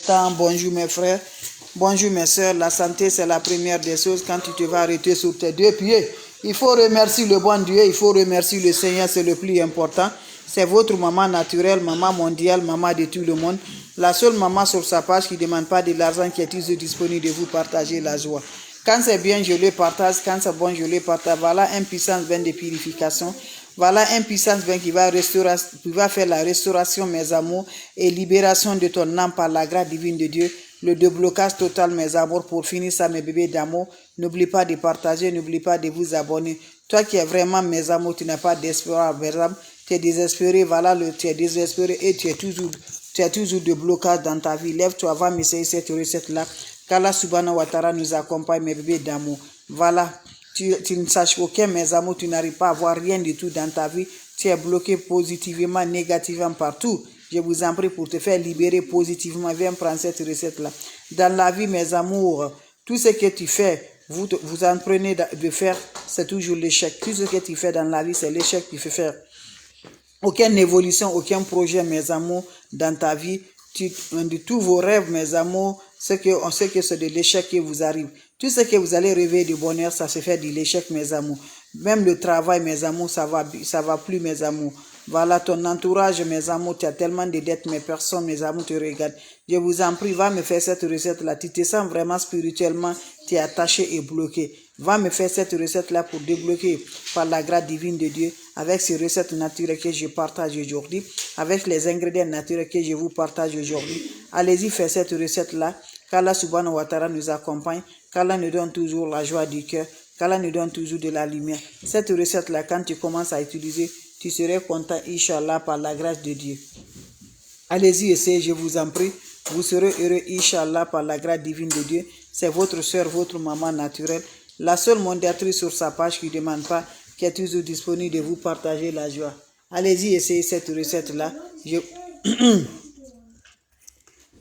important. Bonjour mes frères, bonjour mes soeurs. La santé, c'est la première des choses. Quand tu te vas arrêter sur tes deux pieds, il faut remercier le bon Dieu, il faut remercier le Seigneur, c'est le plus important. C'est votre maman naturelle, maman mondiale, maman de tout le monde. La seule maman sur sa page qui ne demande pas de l'argent, qui est toujours disponible de vous partager la joie. Quand c'est bien, je le partage. Quand c'est bon, je le partage. Voilà un puissance vain de purification. Voilà un puissance vain qui va faire la restauration, mes amours, et libération de ton âme par la grâce divine de Dieu. Le déblocage total, mes amours, pour finir ça, mes bébés d'amour. N'oublie pas de partager, n'oublie pas de vous abonner. Toi qui es vraiment, mes amours, tu n'as pas d'espoir, mes amours, tu es désespéré, voilà, tu es désespéré et tu as toujours de blocage dans ta vie. Lève-toi, va m'essayer cette recette-là. Qu'Allah subhanahu wa ta'ala nous accompagne, mes bébés d'amour. Voilà, tu ne saches aucun, mes amours, tu n'arrives pas à voir rien du tout dans ta vie. Tu es bloqué positivement, négativement partout. Je vous en prie pour te faire libérer positivement. Viens prendre cette recette-là. Dans la vie, mes amours, tout ce que tu fais, vous apprenez de faire, c'est toujours l'échec. Tout ce que tu fais dans la vie, c'est l'échec que tu fais faire. Aucune évolution, aucun projet, mes amours, dans ta vie. De tous vos rêves, mes amours, on sait que c'est de l'échec qui vous arrive. Tout ce que vous allez rêver de bonheur, ça se fait de l'échec, mes amours. Même le travail, mes amours, ça va plus, mes amours. Voilà ton entourage, mes amours, tu as tellement de dettes, mais personne, mes amours, te regarde. Je vous en prie, va me faire cette recette-là. Tu te sens vraiment spirituellement, tu es attaché et bloqué. Va me faire cette recette-là pour débloquer par la grâce divine de Dieu, avec ces recettes naturelles que je partage aujourd'hui, avec les ingrédients naturels que je vous partage aujourd'hui. Allez-y, faites cette recette-là. Qu'Allah subhanahu wa ta'ala nous accompagne, qu'Allah nous donne toujours la joie du cœur, qu'Allah nous donne toujours de la lumière. Cette recette-là, quand tu commences à utiliser, tu serais content, Inch'Allah, par la grâce de Dieu. Allez-y, essayez, je vous en prie. Vous serez heureux, Inch'Allah, par la grâce divine de Dieu. C'est votre soeur, votre maman naturelle, la seule mondiatrice sur sa page qui ne demande pas, qui est toujours disponible de vous partager la joie. Allez-y, essayez cette recette-là.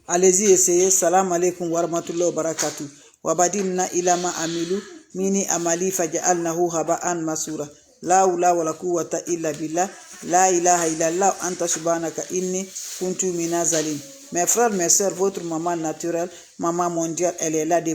Allez-y, essayez. Salam alaikum wa rahmatullahi wa barakatuh. Wabadimna ilama amilu, mini amali faja'alnahu haba'an masura. La hawla wa la quwwata illa billah. La ilaha illallah anta subhanaka inni kuntu minaz zalim. Mes frères, mes sœurs, votre maman naturelle, maman mondiale, elle est là de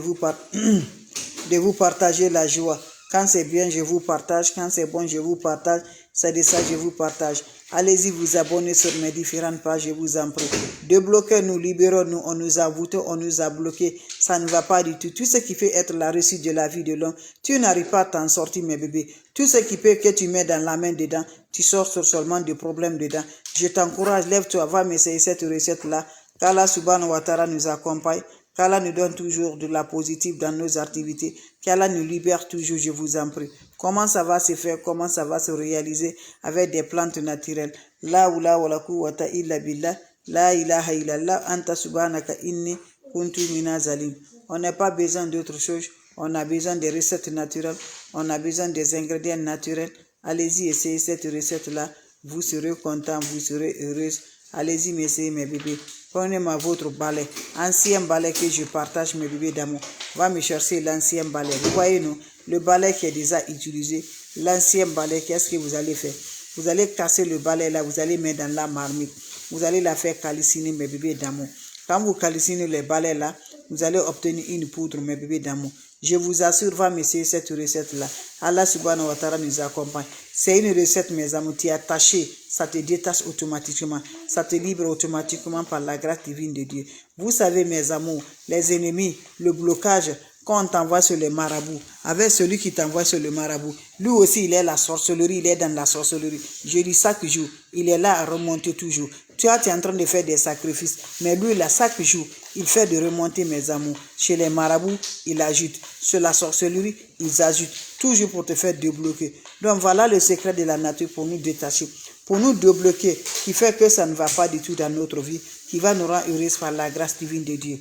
vous partager la joie. Quand c'est bien, je vous partage. Quand c'est bon, je vous partage. C'est de ça, je vous partage. Allez-y, vous abonner sur mes différentes pages, je vous en prie. Débloquez-nous, libérons-nous. On nous a voté, on nous a bloqués. Ça ne va pas du tout. Tout ce qui fait être la réussite de la vie de l'homme, tu n'arrives pas à t'en sortir, mes bébés. Tout ce qui peut que tu mets dans la main dedans, tu sors seulement des problèmes dedans. Je t'encourage, lève-toi, va m'essayer cette recette-là. Qu'Allah subhanahu wa ta'ala nous accompagne. Qu'Allah nous donne toujours de la positive dans nos activités. Qu'Allah nous libère toujours, je vous en prie. Comment ça va se faire, comment ça va se réaliser avec des plantes naturelles. La hawla wa la quwwata illa billah. La ilaha illallah anta subhanaka inni kuntu minaz zalim. On n'a pas besoin d'autre chose. On a besoin des recettes naturelles. On a besoin des ingrédients naturels. Allez-y, essayez cette recette-là. Vous serez content, vous serez heureuse. Allez-y, m'essayez, mes bébés. Prenez-moi votre balai, ancien balai que je partage, mes bébés d'amour. Va me chercher l'ancien balai. Vous voyez, non? Le balai qui est déjà utilisé, l'ancien balai, qu'est-ce que vous allez faire? Vous allez casser le balai là, vous allez mettre dans la marmite. Vous allez la faire calciner, mes bébés d'amour. Quand vous calcinez le balai là, vous allez obtenir une poudre, mes bébés d'amour. Je vous assure, va m'essayer cette recette-là. Allah subhanahu wa ta'ala nous accompagne. C'est une recette, mes amis, tu es attaché. Ça te détache automatiquement. Ça te libère automatiquement par la grâce divine de Dieu. Vous savez, mes amours, les ennemis, le blocage, quand on t'envoie sur le marabout, avec celui qui t'envoie sur le marabout, lui aussi, il est la sorcellerie, il est dans la sorcellerie. Je dis chaque jour, il est là à remonter toujours. Toi, tu es en train de faire des sacrifices, mais lui, là, chaque jour, il fait de remonter, mes amours. Chez les marabouts, il ajoute. Sur la sorcellerie, ils ajoutent. Toujours pour te faire débloquer. Donc, voilà le secret de la nature pour nous détacher, pour nous débloquer, qui fait que ça ne va pas du tout dans notre vie, qui va nous rendre heureux par la grâce divine de Dieu.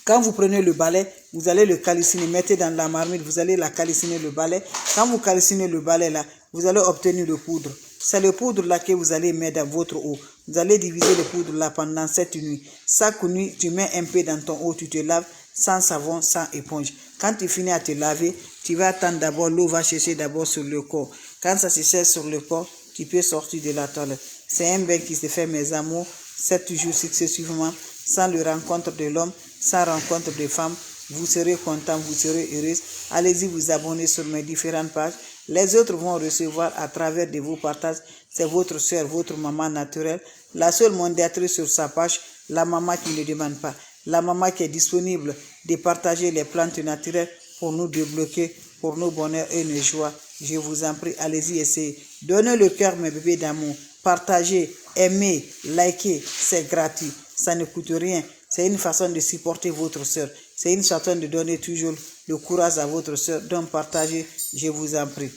Quand vous prenez le balai, vous allez le calciner, mettez dans la marmite, vous allez la calciner le balai. Quand vous calcinez le balai là, vous allez obtenir le poudre. C'est le poudre là que vous allez mettre dans votre eau. Vous allez diviser le poudre là pendant 7 nuits. Chaque nuit, tu mets un peu dans ton eau, tu te laves sans savon, sans éponge. Quand tu finis à te laver, tu vas attendre d'abord, l'eau va sécher d'abord sur le corps. Quand ça se sèche sur le corps, tu peux sortir de la toilette. C'est un bain qui se fait, mes amours. 7 jours successivement, sans le rencontre de l'homme, sans rencontre de femme. Vous serez content, vous serez heureuse. Allez-y vous abonner sur mes différentes pages. Les autres vont recevoir à travers de vos partages. C'est votre soeur, votre maman naturelle. La seule mondiatrice sur sa page, la maman qui ne demande pas. La maman qui est disponible de partager les plantes naturelles pour nous débloquer, pour nos bonheurs et nos joies. Je vous en prie, allez-y, essayez. Donnez le cœur, mes bébés d'amour. Partagez, aimez, likez, c'est gratuit. Ça ne coûte rien. C'est une façon de supporter votre soeur. C'est une façon de donner toujours le courage à votre soeur. Donc partagez, je vous en prie.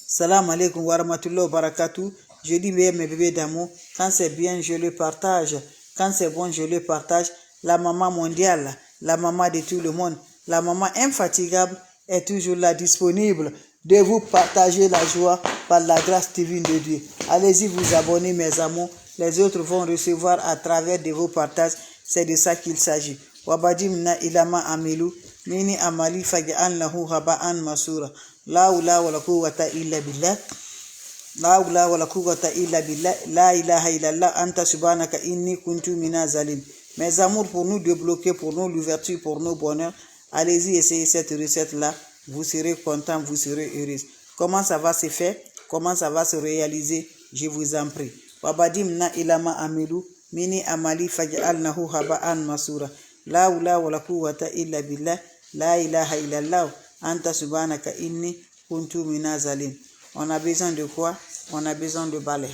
Salam alaikum wa rahmatullahi wa barakatuh. Je dis bien mes bébés d'amour, quand c'est bien, je le partage. Quand c'est bon, je le partage. La maman mondiale, la maman de tout le monde, la maman infatigable est toujours là, disponible de vous partager la joie par la grâce divine de Dieu. Allez-y vous abonner, mes amours. Les autres vont recevoir à travers de vos partages. C'est de ça qu'il s'agit. Wabadimna ilama amilu, mini amali faj'an lahu haba'an masura. La hawla wa la quwwata illa billah. La hawla wa la quwwata illa billah. La ilaha illallah anta subhanaka inni kuntu minaz zalim. Mes amours, pour nous débloquer, pour nous l'ouverture, pour nos bonheurs, allez-y essayer cette recette-là. Vous serez content, vous serez heureux. Comment ça va se faire? Comment ça va se réaliser? Je vous en prie. Wabadimna ilama amilu, mini amali faj'alnahu haba'an masura. La hawla wa la quwwata illa billah. La ilaha illallah anta subhanaka inni kuntu minaz zalim. On a besoin de quoi? On a besoin de balai.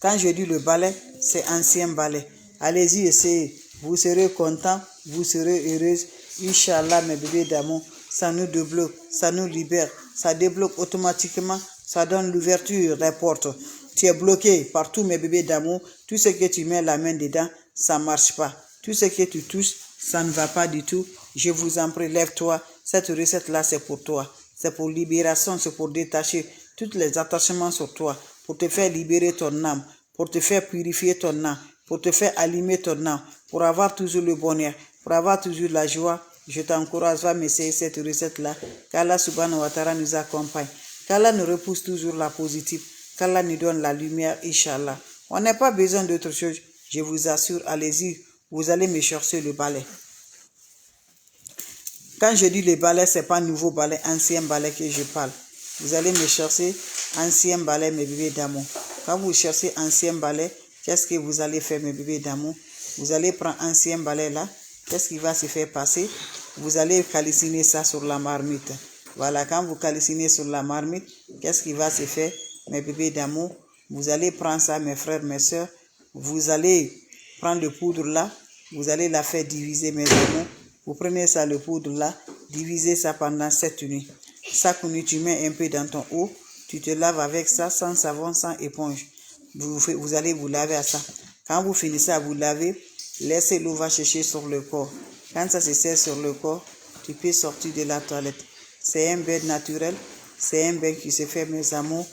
Quand je dis le balai, c'est ancien balai. Allez-y, essayez. Vous serez content, vous serez heureuse. Inch'Allah, mes bébés d'amour, ça nous débloque, ça nous libère, ça débloque automatiquement, ça donne l'ouverture des portes. Tu es bloqué partout, mes bébés d'amour. Tout ce que tu mets la main dedans, ça ne marche pas. Tout ce que tu touches, ça ne va pas du tout. Je vous en prie, lève-toi. Cette recette-là, c'est pour toi. C'est pour libération, c'est pour détacher tous les attachements sur toi, pour te faire libérer ton âme, pour te faire purifier ton âme, pour te faire allumer ton âme, pour avoir toujours le bonheur, pour avoir toujours la joie. Je t'encourage à m'essayer cette recette-là. Qu'Allah subhanahu wa ta'ala nous accompagne. Qu'Allah nous repousse toujours la positive. Qu'Allah nous donne la lumière, Inch'Allah. On n'a pas besoin d'autre chose. Je vous assure, allez-y, vous allez me chercher le balai. Quand je dis le balai, ce n'est pas nouveau balai, ancien balai que je parle. Vous allez me chercher ancien balai, mes bébés d'amour. Quand vous cherchez ancien balai, qu'est-ce que vous allez faire, mes bébés d'amour? Vous allez prendre ancien balai là. Qu'est-ce qui va se faire passer? Vous allez calciner ça sur la marmite. Voilà, quand vous calcinez sur la marmite, qu'est-ce qui va se faire, mes bébés d'amour? Vous allez prendre ça, mes frères, mes soeurs. Vous allez prendre le poudre là. Vous allez la faire diviser, mes amours. Vous prenez ça, le poudre là. Divisez ça pendant 7 nuits. Chaque nuit, tu mets un peu dans ton eau. Tu te laves avec ça, sans savon, sans éponge. Vous allez vous laver à ça. Quand vous finissez à vous laver, laissez l'eau va chercher sur le corps. Quand ça se sert sur le corps, tu peux sortir de la toilette. C'est un bain naturel. C'est un bain qui se fait, mes amours,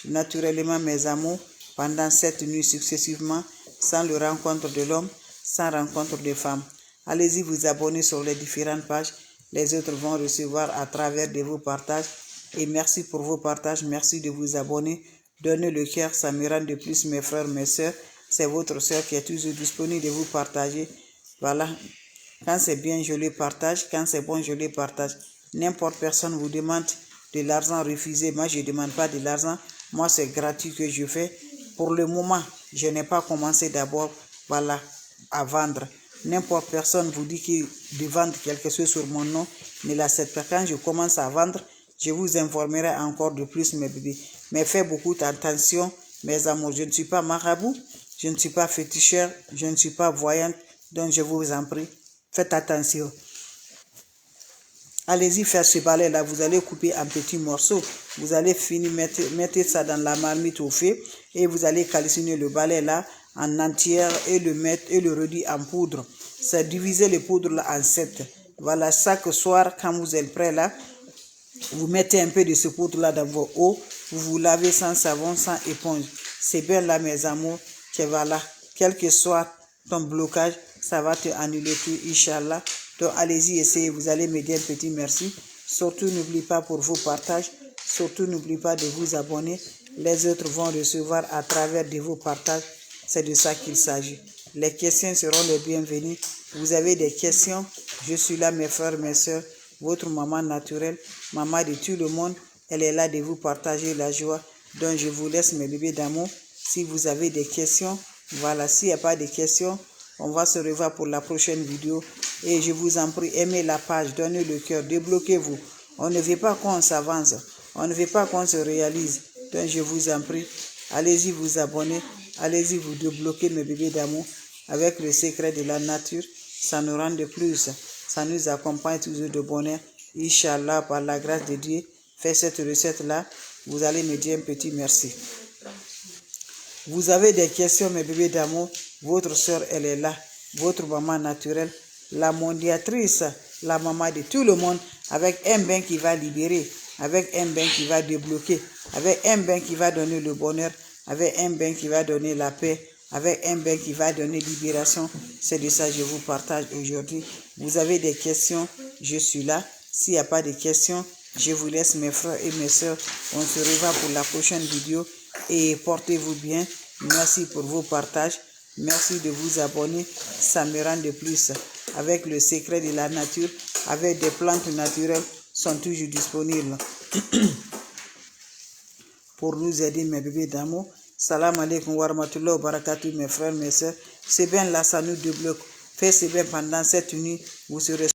naturellement, mes amours, pendant 7 nuits successivement, sans le rencontre de l'homme, sans rencontre de femme. Allez-y vous abonner sur les différentes pages. Les autres vont recevoir à travers de vos partages. Et merci pour vos partages. Merci de vous abonner. Donnez le cœur, ça me rend de plus, mes frères, mes soeurs. C'est votre soeur qui est toujours disponible de vous partager. Voilà. Quand c'est bien, je le partage. Quand c'est bon, je le partage. N'importe personne vous demande de l'argent, refusez. Moi, je ne demande pas de l'argent. Moi, c'est gratuit que je fais. Pour le moment, je n'ai pas commencé d'abord, voilà, à vendre. N'importe personne vous dit de vendre quelque chose sur mon nom, ne l'accepte pas. Quand je commence à vendre, je vous informerai encore de plus, mes bébés. Mais faites beaucoup attention, mes amours. Je ne suis pas marabout, je ne suis pas féticheur, je ne suis pas voyante. Donc, je vous en prie, faites attention. Allez-y faire ce balai-là. Vous allez couper en petits morceaux. Vous allez finir, mettre ça dans la marmite au feu. Et vous allez calciner le balai-là en entière et le mettre et le réduire en poudre. C'est diviser le poudre là en 7. Voilà, chaque soir, quand vous êtes prêt là, vous mettez un peu de ce poudre là dans vos eaux. Vous vous lavez sans savon, sans éponge. C'est bien là, mes amours, que voilà, quel que soit ton blocage, ça va te annuler tout, Inch'Allah. Donc, allez-y, essayez. Vous allez me dire un petit merci. Surtout, n'oubliez pas pour vos partages. Surtout, n'oubliez pas de vous abonner. les autres vont recevoir à travers de vos partages. C'est de ça qu'il s'agit. Les questions seront les bienvenues. Vous avez des questions, je suis là, mes frères, mes soeurs, votre maman naturelle, maman de tout le monde. Elle est là de vous partager la joie. Donc je vous laisse, mes bébés d'amour. Si vous avez des questions, voilà, s'il n'y a pas de questions, on va se revoir pour la prochaine vidéo. Et je vous en prie, aimez la page, donnez le cœur, débloquez-vous. On ne veut pas qu'on s'avance, on ne veut pas qu'on se réalise. Donc je vous en prie, allez-y vous abonner, allez-y vous débloquer, mes bébés d'amour, avec le secret de la nature. Ça nous rend de plus, ça nous accompagne toujours de bonheur. Inch'Allah, par la grâce de Dieu, faites cette recette-là, vous allez me dire un petit merci. Vous avez des questions, mes bébés d'amour, votre soeur, elle est là, votre maman naturelle, la mondiatrice, la maman de tout le monde, avec un bain qui va libérer, avec un bain qui va débloquer, avec un bain qui va donner le bonheur, avec un bain qui va donner la paix, avec un bain qui va donner libération. C'est de ça que je vous partage aujourd'hui. Vous avez des questions, je suis là. S'il n'y a pas de questions, je vous laisse, mes frères et mes soeurs. On se revoit pour la prochaine vidéo et portez-vous bien. Merci pour vos partages. Merci de vous abonner. Ça me rend de plus. Avec le secret de la nature, avec des plantes naturelles, sont toujours disponibles pour nous aider, mes bébés d'amour. Salam alaikum wa rahmatullahi wa barakatuh, mes frères, mes soeurs. C'est bien là, ça nous débloque. Faites ce bien pendant cette nuit. Vous serez